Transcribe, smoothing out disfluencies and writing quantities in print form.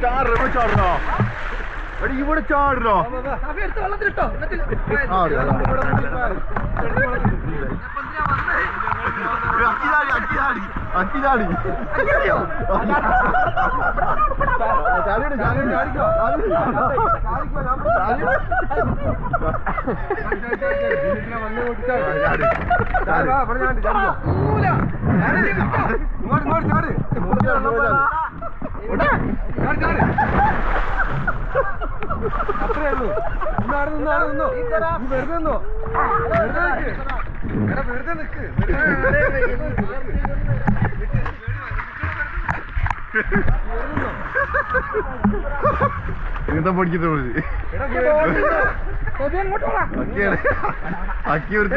ചാടണോ ഇവിടെ ചാടണോ അത്രേ ഉള്ളൂ. വെറുതെ നിന്നോ, വെറുതെ നിക്ക്. ഇങ്ങനത്തെ പഠിക്കത്തോ അക്കി ഒരു